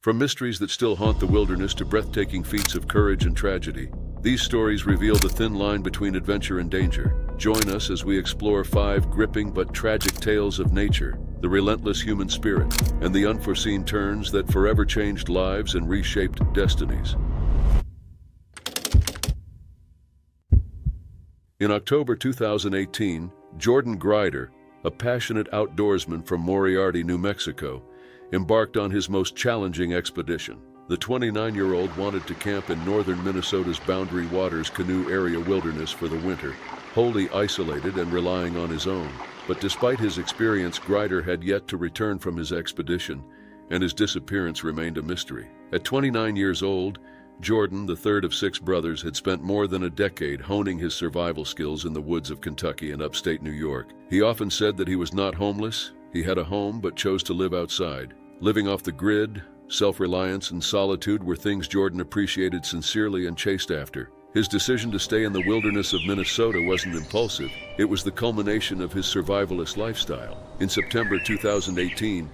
From mysteries that still haunt the wilderness to breathtaking feats of courage and tragedy, these stories reveal the thin line between adventure and danger. Join us as we explore 5 gripping but tragic tales of nature, the relentless human spirit, and the unforeseen turns that forever changed lives and reshaped destinies. In October 2018, Jordan Grider, a passionate outdoorsman from Moriarty, New Mexico, embarked on his most challenging expedition. The 29-year-old wanted to camp in northern Minnesota's Boundary Waters Canoe Area wilderness for the winter, wholly isolated and relying on his own. But despite his experience, Grider had yet to return from his expedition, and his disappearance remained a mystery. At 29 years old, Jordan, the third of 6 brothers, had spent more than a decade honing his survival skills in the woods of Kentucky and upstate New York. He often said that he was not homeless. He had a home but chose to live outside. Living off the grid, self-reliance and solitude were things Jordan appreciated sincerely and chased after. His decision to stay in the wilderness of Minnesota wasn't impulsive. It was the culmination of his survivalist lifestyle. In September 2018,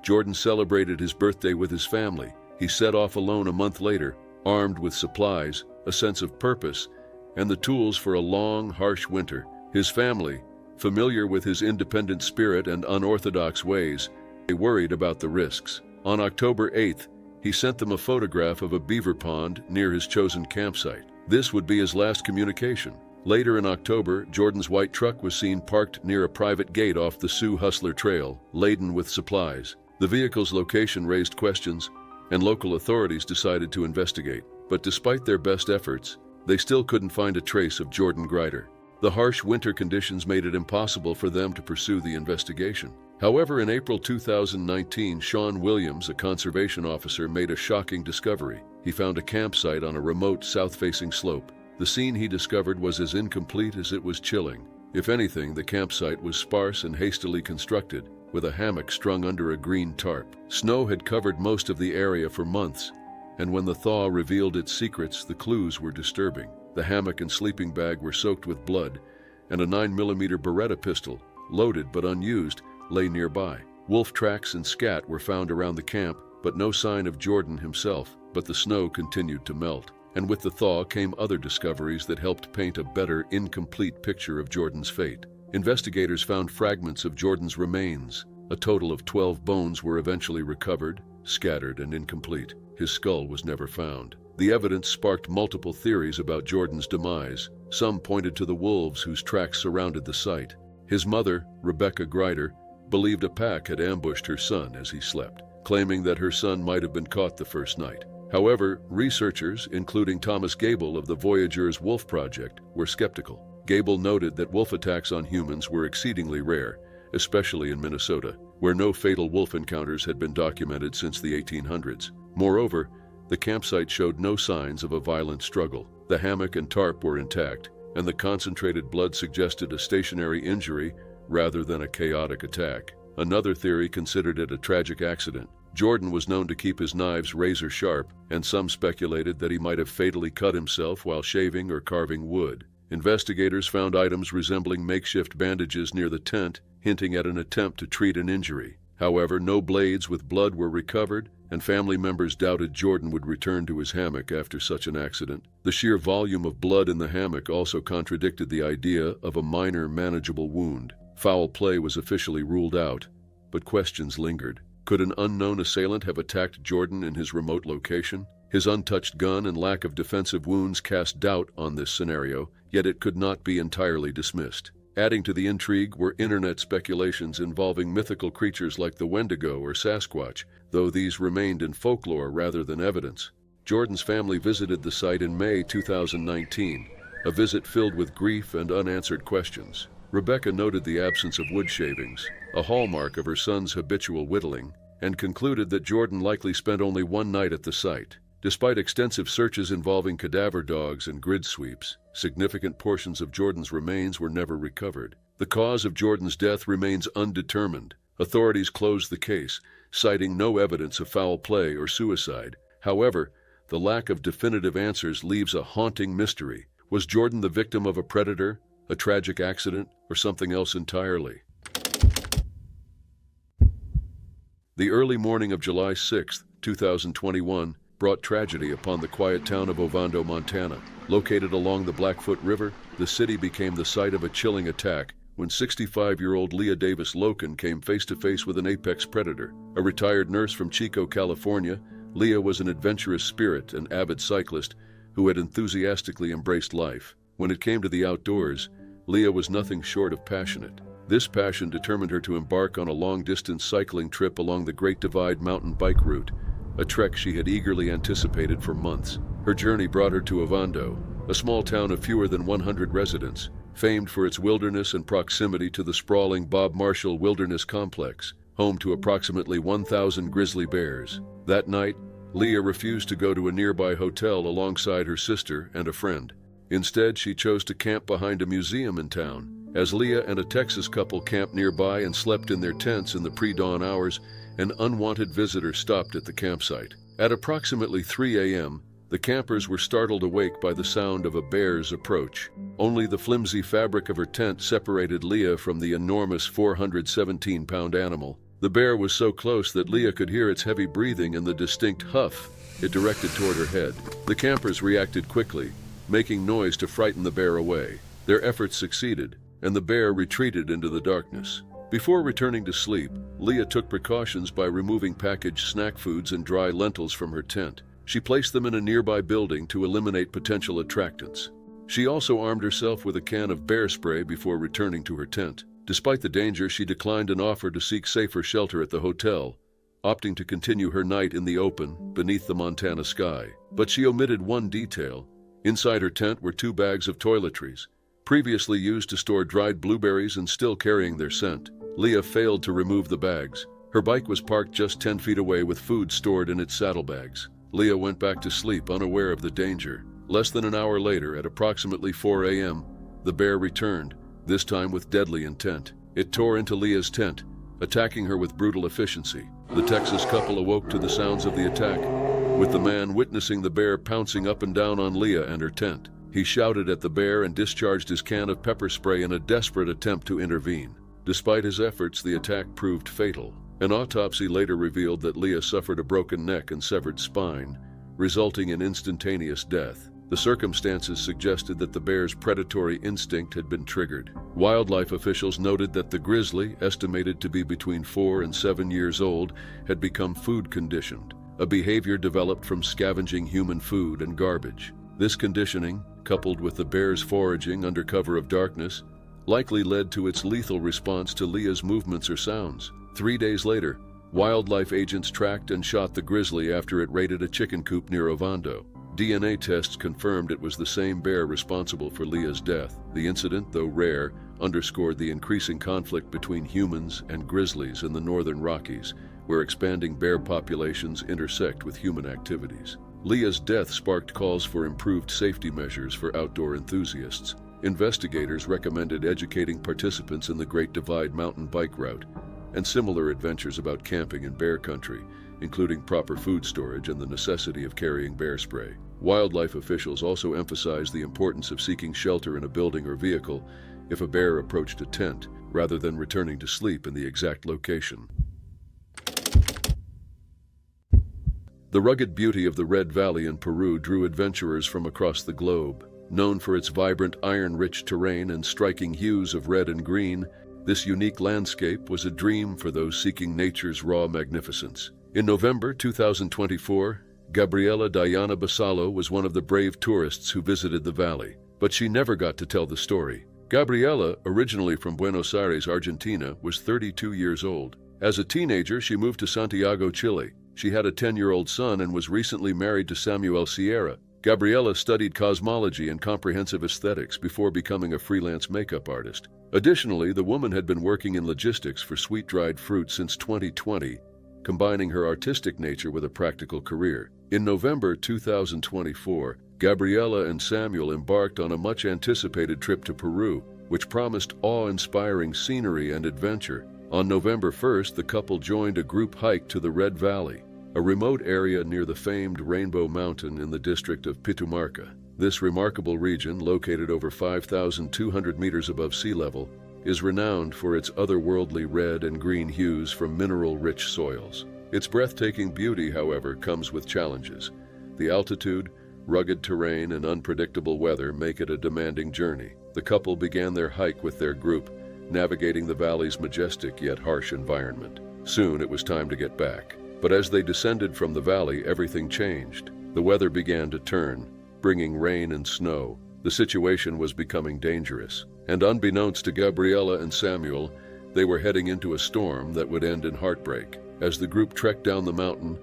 Jordan celebrated his birthday with his family. He set off alone a month later, armed with supplies, a sense of purpose, and the tools for a long, harsh winter. His family, familiar with his independent spirit and unorthodox ways, they worried about the risks. On October 8th, he sent them a photograph of a beaver pond near his chosen campsite. This would be his last communication. Later in October, Jordan's white truck was seen parked near a private gate off the Sioux Hustler Trail, laden with supplies. The vehicle's location raised questions, and local authorities decided to investigate. But despite their best efforts, they still couldn't find a trace of Jordan Grider. The harsh winter conditions made it impossible for them to pursue the investigation. However, in April 2019, Sean Williams, a conservation officer, made a shocking discovery. He found a campsite on a remote south-facing slope. The scene he discovered was as incomplete as it was chilling. If anything, the campsite was sparse and hastily constructed, with a hammock strung under a green tarp. Snow had covered most of the area for months, and when the thaw revealed its secrets, the clues were disturbing. The hammock and sleeping bag were soaked with blood, and a 9mm Beretta pistol, loaded but unused, lay nearby. Wolf tracks and scat were found around the camp, but no sign of Jordan himself. But the snow continued to melt, and with the thaw came other discoveries that helped paint a better, incomplete picture of Jordan's fate. Investigators found fragments of Jordan's remains. A total of 12 bones were eventually recovered, scattered and incomplete. His skull was never found. The evidence sparked multiple theories about Jordan's demise. Some pointed to the wolves whose tracks surrounded the site. His mother, Rebecca Grider, believed a pack had ambushed her son as he slept, claiming that her son might have been caught the first night. However, researchers, including Thomas Gable of the Voyageurs Wolf Project, were skeptical. Gable noted that wolf attacks on humans were exceedingly rare, especially in Minnesota, where no fatal wolf encounters had been documented since the 1800s. Moreover, the campsite showed no signs of a violent struggle. The hammock and tarp were intact, and the concentrated blood suggested a stationary injury rather than a chaotic attack. Another theory considered it a tragic accident. Jordan was known to keep his knives razor sharp, and some speculated that he might have fatally cut himself while shaving or carving wood. Investigators found items resembling makeshift bandages near the tent, hinting at an attempt to treat an injury. However, no blades with blood were recovered, and family members doubted Jordan would return to his hammock after such an accident. The sheer volume of blood in the hammock also contradicted the idea of a minor, manageable wound. Foul play was officially ruled out, but questions lingered. Could an unknown assailant have attacked Jordan in his remote location? His untouched gun and lack of defensive wounds cast doubt on this scenario, yet it could not be entirely dismissed. Adding to the intrigue were internet speculations involving mythical creatures like the Wendigo or Sasquatch, though these remained in folklore rather than evidence. Jordan's family visited the site in May 2019, a visit filled with grief and unanswered questions. Rebecca noted the absence of wood shavings, a hallmark of her son's habitual whittling, and concluded that Jordan likely spent only one night at the site. Despite extensive searches involving cadaver dogs and grid sweeps, significant portions of Jordan's remains were never recovered. The cause of Jordan's death remains undetermined. Authorities closed the case, citing no evidence of foul play or suicide. However, the lack of definitive answers leaves a haunting mystery. Was Jordan the victim of a predator, a tragic accident, or something else entirely? The early morning of July 6th, 2021, brought tragedy upon the quiet town of Ovando, Montana. Located along the Blackfoot River, the city became the site of a chilling attack when 65-year-old Leah Davis Loken came face-to-face with an apex predator. A retired nurse from Chico, California, Leah was an adventurous spirit and avid cyclist who had enthusiastically embraced life. When it came to the outdoors, Leah was nothing short of passionate. This passion determined her to embark on a long-distance cycling trip along the Great Divide mountain bike route, a trek she had eagerly anticipated for months. Her journey brought her to Ovando, a small town of fewer than 100 residents, famed for its wilderness and proximity to the sprawling Bob Marshall Wilderness Complex, home to approximately 1,000 grizzly bears. That night, Leah refused to go to a nearby hotel alongside her sister and a friend. Instead, she chose to camp behind a museum in town. As Leah and a Texas couple camped nearby and slept in their tents in the pre-dawn hours, an unwanted visitor stopped at the campsite. At approximately 3 a.m., the campers were startled awake by the sound of a bear's approach. Only the flimsy fabric of her tent separated Leah from the enormous 417-pound animal. The bear was so close that Leah could hear its heavy breathing and the distinct huff it directed toward her head. The campers reacted quickly, making noise to frighten the bear away. Their efforts succeeded, and the bear retreated into the darkness. Before returning to sleep, Leah took precautions by removing packaged snack foods and dry lentils from her tent. She placed them in a nearby building to eliminate potential attractants. She also armed herself with a can of bear spray before returning to her tent. Despite the danger, she declined an offer to seek safer shelter at the hotel, opting to continue her night in the open, beneath the Montana sky. But she omitted one detail. Inside her tent were 2 bags of toiletries, previously used to store dried blueberries and still carrying their scent. Leah failed to remove the bags. Her bike was parked just 10 feet away with food stored in its saddlebags. Leah went back to sleep, unaware of the danger. Less than an hour later, at approximately 4 a.m., the bear returned, this time with deadly intent. It tore into Leah's tent, attacking her with brutal efficiency. The Texas couple awoke to the sounds of the attack, with the man witnessing the bear pouncing up and down on Leah and her tent. He shouted at the bear and discharged his can of pepper spray in a desperate attempt to intervene. Despite his efforts, the attack proved fatal. An autopsy later revealed that Leah suffered a broken neck and severed spine, resulting in instantaneous death. The circumstances suggested that the bear's predatory instinct had been triggered. Wildlife officials noted that the grizzly, estimated to be between 4 and 7 years old, had become food conditioned, a behavior developed from scavenging human food and garbage. This conditioning, coupled with the bear's foraging under cover of darkness, likely led to its lethal response to Leah's movements or sounds. 3 days later, wildlife agents tracked and shot the grizzly after it raided a chicken coop near Ovando. DNA tests confirmed it was the same bear responsible for Leah's death. The incident, though rare, underscored the increasing conflict between humans and grizzlies in the northern Rockies, where expanding bear populations intersect with human activities. Leah's death sparked calls for improved safety measures for outdoor enthusiasts. Investigators recommended educating participants in the Great Divide mountain bike route and similar adventures about camping in bear country, including proper food storage and the necessity of carrying bear spray. Wildlife officials also emphasized the importance of seeking shelter in a building or vehicle if a bear approached a tent, rather than returning to sleep in the exact location. The rugged beauty of the Red Valley in Peru drew adventurers from across the globe. Known for its vibrant iron-rich terrain and striking hues of red and green, this unique landscape was a dream for those seeking nature's raw magnificence. In November 2024, Gabriela Diana Basalo was one of the brave tourists who visited the valley, but she never got to tell the story. Gabriela, originally from Buenos Aires, Argentina, was 32 years old. As a teenager, she moved to Santiago, Chile. She had a 10-year-old son and was recently married to Samuel Sierra. Gabriela studied cosmology and comprehensive aesthetics before becoming a freelance makeup artist. Additionally, the woman had been working in logistics for sweet-dried fruit since 2020, combining her artistic nature with a practical career. In November 2024, Gabriela and Samuel embarked on a much-anticipated trip to Peru, which promised awe-inspiring scenery and adventure. On November 1st, the couple joined a group hike to the Red Valley, a remote area near the famed Rainbow Mountain in the district of Pitumarca. This remarkable region, located over 5,200 meters above sea level, is renowned for its otherworldly red and green hues from mineral-rich soils. Its breathtaking beauty, however, comes with challenges. The altitude, rugged terrain, and unpredictable weather make it a demanding journey. The couple began their hike with their group, navigating the valley's majestic yet harsh environment. Soon it was time to get back. But as they descended from the valley, everything changed. The weather began to turn, bringing rain and snow. The situation was becoming dangerous. And unbeknownst to Gabriella and Samuel, they were heading into a storm that would end in heartbreak. As the group trekked down the mountain,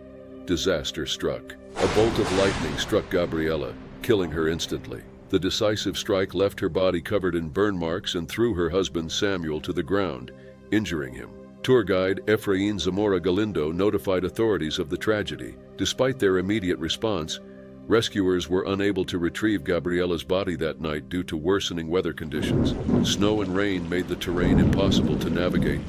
disaster struck. A bolt of lightning struck Gabriella, killing her instantly. The decisive strike left her body covered in burn marks and threw her husband Samuel to the ground, injuring him. Tour guide Efrain Zamora Galindo notified authorities of the tragedy. Despite their immediate response, rescuers were unable to retrieve Gabriella's body that night due to worsening weather conditions. Snow and rain made the terrain impossible to navigate,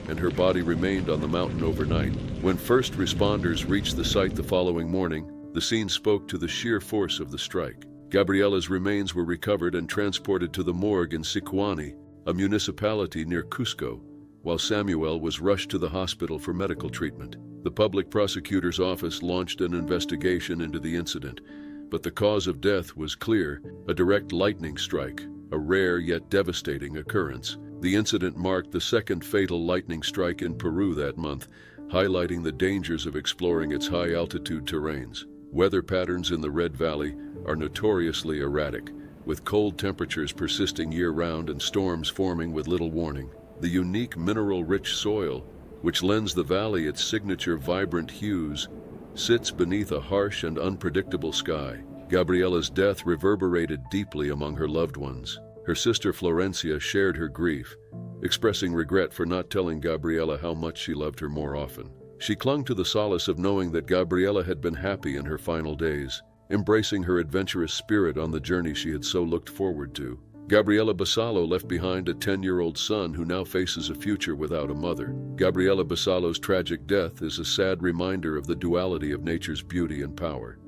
and her body remained on the mountain overnight. When first responders reached the site the following morning, the scene spoke to the sheer force of the strike. Gabriella's remains were recovered and transported to the morgue in Sicuani, a municipality near Cusco, while Samuel was rushed to the hospital for medical treatment. The public prosecutor's office launched an investigation into the incident, but the cause of death was clear: a direct lightning strike, a rare yet devastating occurrence. The incident marked the second fatal lightning strike in Peru that month, highlighting the dangers of exploring its high-altitude terrains. Weather patterns in the Red Valley are notoriously erratic, with cold temperatures persisting year-round and storms forming with little warning. The unique mineral-rich soil, which lends the valley its signature vibrant hues, sits beneath a harsh and unpredictable sky. Gabriella's death reverberated deeply among her loved ones. Her sister Florencia shared her grief, expressing regret for not telling Gabriella how much she loved her more often. She clung to the solace of knowing that Gabriella had been happy in her final days, embracing her adventurous spirit on the journey she had so looked forward to. Gabriella Basallo left behind a 10-year-old son who now faces a future without a mother. Gabriella Basallo's tragic death is a sad reminder of the duality of nature's beauty and power.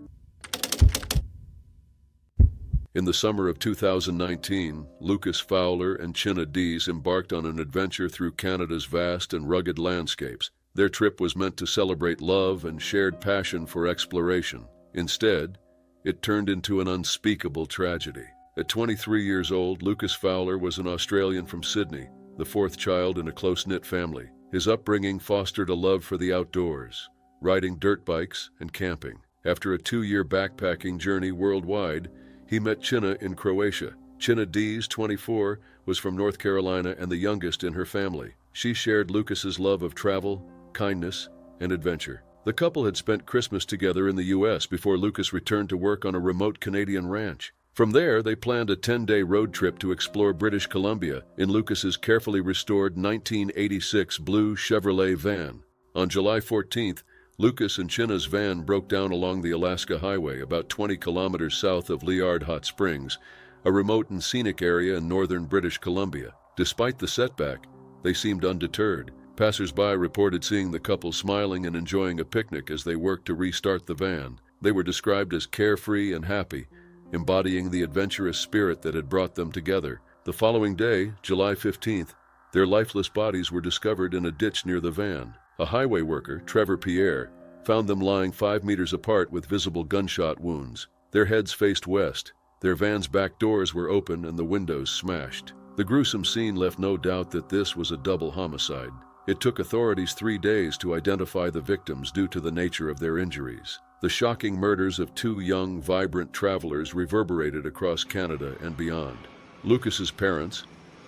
In the summer of 2019, Lucas Fowler and Chinna Dees embarked on an adventure through Canada's vast and rugged landscapes. Their trip was meant to celebrate love and shared passion for exploration. Instead, it turned into an unspeakable tragedy. At 23 years old, Lucas Fowler was an Australian from Sydney, the fourth child in a close-knit family. His upbringing fostered a love for the outdoors, riding dirt bikes and camping. After a 2-year backpacking journey worldwide, he met Chinna in Croatia. Chinna Dees, 24, was from North Carolina and the youngest in her family. She shared Lucas's love of travel, kindness, and adventure. The couple had spent Christmas together in the U.S. before Lucas returned to work on a remote Canadian ranch. From there, they planned a 10-day road trip to explore British Columbia in Lucas's carefully restored 1986 blue Chevrolet van. On July 14th, Lucas and Chinna's van broke down along the Alaska Highway about 20 kilometers south of Liard Hot Springs, a remote and scenic area in northern British Columbia. Despite the setback, they seemed undeterred. Passers-by reported seeing the couple smiling and enjoying a picnic as they worked to restart the van. They were described as carefree and happy, embodying the adventurous spirit that had brought them together. The following day, July 15th, their lifeless bodies were discovered in a ditch near the van. A highway worker, Trevor Pierre, found them lying 5 meters apart with visible gunshot wounds. Their heads faced west. Their van's back doors were open and the windows smashed. The gruesome scene left no doubt that this was a double homicide. It took authorities 3 days to identify the victims due to the nature of their injuries. The shocking murders of 2 young, vibrant travelers reverberated across Canada and beyond. Lucas's parents,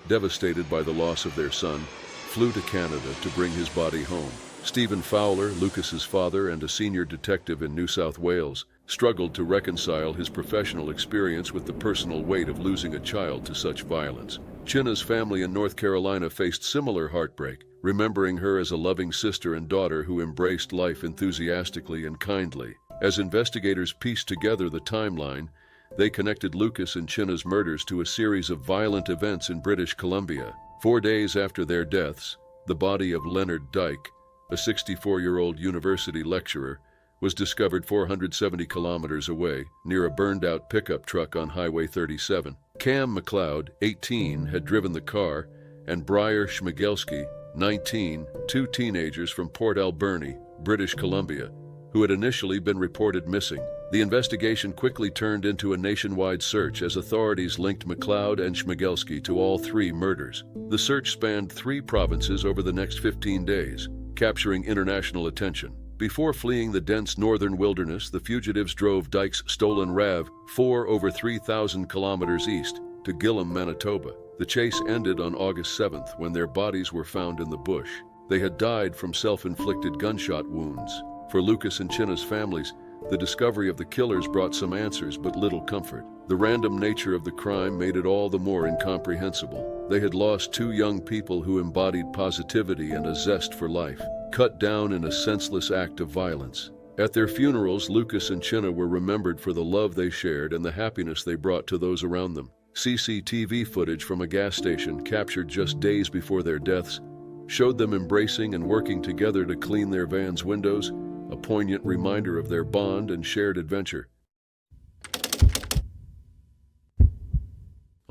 devastated by the loss of their son, flew to Canada to bring his body home. Stephen Fowler, Lucas's father and a senior detective in New South Wales, struggled to reconcile his professional experience with the personal weight of losing a child to such violence. Chinna's family in North Carolina faced similar heartbreak, remembering her as a loving sister and daughter who embraced life enthusiastically and kindly. As investigators pieced together the timeline, they connected Lucas and Chinna's murders to a series of violent events in British Columbia. 4 days after their deaths, the body of Leonard Dyke, a 64-year-old university lecturer, was discovered 470 kilometers away, near a burned-out pickup truck on Highway 37. Cam McLeod, 18, had driven the car, and Briar Schmigelski, 19, 2 teenagers from Port Alberni, British Columbia, who had initially been reported missing. The investigation quickly turned into a nationwide search as authorities linked McLeod and Schmigelski to all three murders. The search spanned 3 provinces over the next 15 days, capturing international attention. Before fleeing the dense northern wilderness, the fugitives drove Dyke's stolen RAV4 over 3,000 kilometers east to Gillam, Manitoba. The chase ended on August 7th when their bodies were found in the bush. They had died from self-inflicted gunshot wounds. For Lucas and Chinna's families, the discovery of the killers brought some answers but little comfort. The random nature of the crime made it all the more incomprehensible. They had lost 2 young people who embodied positivity and a zest for life, cut down in a senseless act of violence. At their funerals, Lucas and Chinna were remembered for the love they shared and the happiness they brought to those around them. CCTV footage from a gas station captured just days before their deaths showed them embracing and working together to clean their van's windows, a poignant reminder of their bond and shared adventure.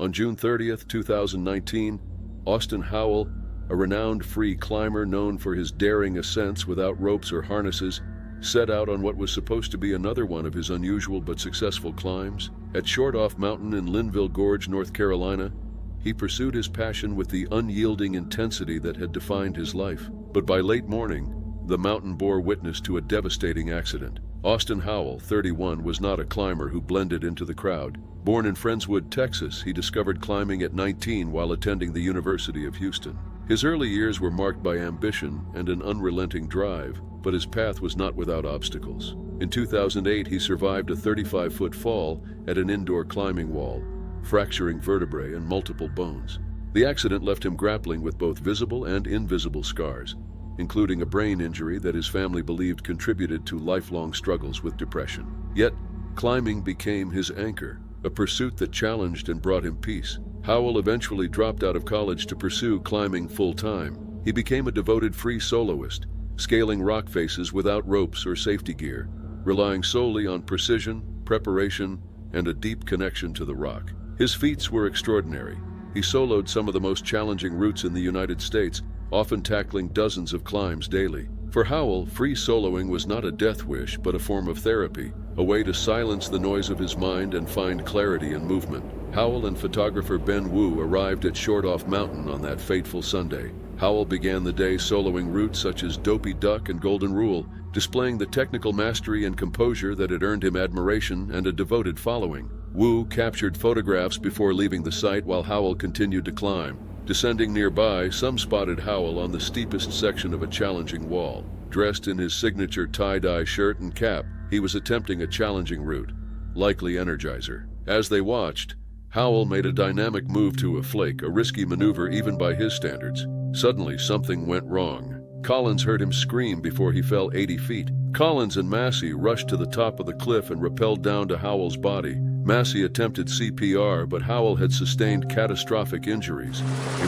On June 30th, 2019, Austin Howell, a renowned free climber known for his daring ascents without ropes or harnesses, set out on what was supposed to be another one of his unusual but successful climbs. At Short-Off Mountain in Linville Gorge, North Carolina, he pursued his passion with the unyielding intensity that had defined his life. But by late morning, the mountain bore witness to a devastating accident. Austin Howell, 31, was not a climber who blended into the crowd. Born in Friendswood, Texas, he discovered climbing at 19 while attending the University of Houston. His early years were marked by ambition and an unrelenting drive, but his path was not without obstacles. In 2008, he survived a 35-foot fall at an indoor climbing wall, fracturing vertebrae and multiple bones. The accident left him grappling with both visible and invisible scars, including a brain injury that his family believed contributed to lifelong struggles with depression. Yet, climbing became his anchor, a pursuit that challenged and brought him peace. Howell eventually dropped out of college to pursue climbing full-time. He became a devoted free soloist, scaling rock faces without ropes or safety gear, relying solely on precision, preparation, and a deep connection to the rock. His feats were extraordinary. He soloed some of the most challenging routes in the United States, often tackling dozens of climbs daily. For Howell, free soloing was not a death wish, but a form of therapy, a way to silence the noise of his mind and find clarity in movement. Howell and photographer Ben Wu arrived at Short-Off Mountain on that fateful Sunday. Howell began the day soloing routes such as Dopey Duck and Golden Rule, displaying the technical mastery and composure that had earned him admiration and a devoted following. Wu captured photographs before leaving the site while Howell continued to climb. Descending nearby, some spotted Howell on the steepest section of a challenging wall. Dressed in his signature tie-dye shirt and cap, he was attempting a challenging route, likely Energizer. As they watched, Howell made a dynamic move to a flake, a risky maneuver even by his standards. Suddenly, something went wrong. Collins heard him scream before he fell 80 feet. Collins and Massey rushed to the top of the cliff and rappelled down to Howell's body. Massey attempted CPR, but Howell had sustained catastrophic injuries.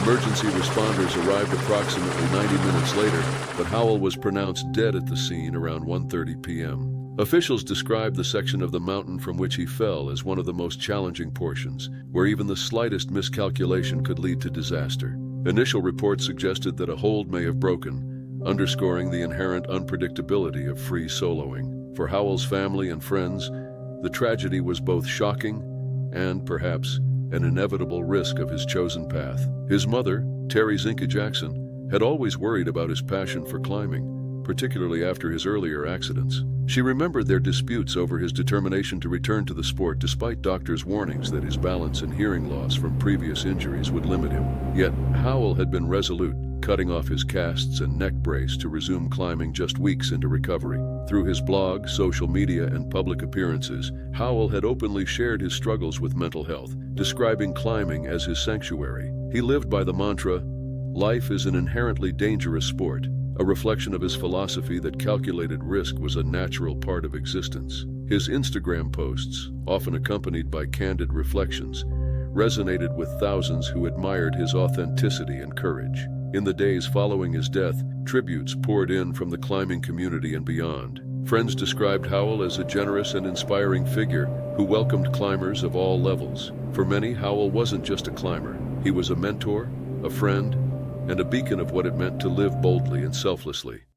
Emergency responders arrived approximately 90 minutes later, but Howell was pronounced dead at the scene around 1:30 p.m. Officials described the section of the mountain from which he fell as one of the most challenging portions, where even the slightest miscalculation could lead to disaster. Initial reports suggested that a hold may have broken, underscoring the inherent unpredictability of free soloing. For Howell's family and friends, the tragedy was both shocking and, perhaps, an inevitable risk of his chosen path. His mother, Terry Zinke Jackson, had always worried about his passion for climbing, particularly after his earlier accidents. She remembered their disputes over his determination to return to the sport despite doctors' warnings that his balance and hearing loss from previous injuries would limit him. Yet, Howell had been resolute, cutting off his casts and neck brace to resume climbing just weeks into recovery. Through his blog, social media, and public appearances, Howell had openly shared his struggles with mental health, describing climbing as his sanctuary. He lived by the mantra, "Life is an inherently dangerous sport," a reflection of his philosophy that calculated risk was a natural part of existence. His Instagram posts, often accompanied by candid reflections, resonated with thousands who admired his authenticity and courage. In the days following his death, tributes poured in from the climbing community and beyond. Friends described Howell as a generous and inspiring figure who welcomed climbers of all levels. For many, Howell wasn't just a climber. He was a mentor, a friend, and a beacon of what it meant to live boldly and selflessly.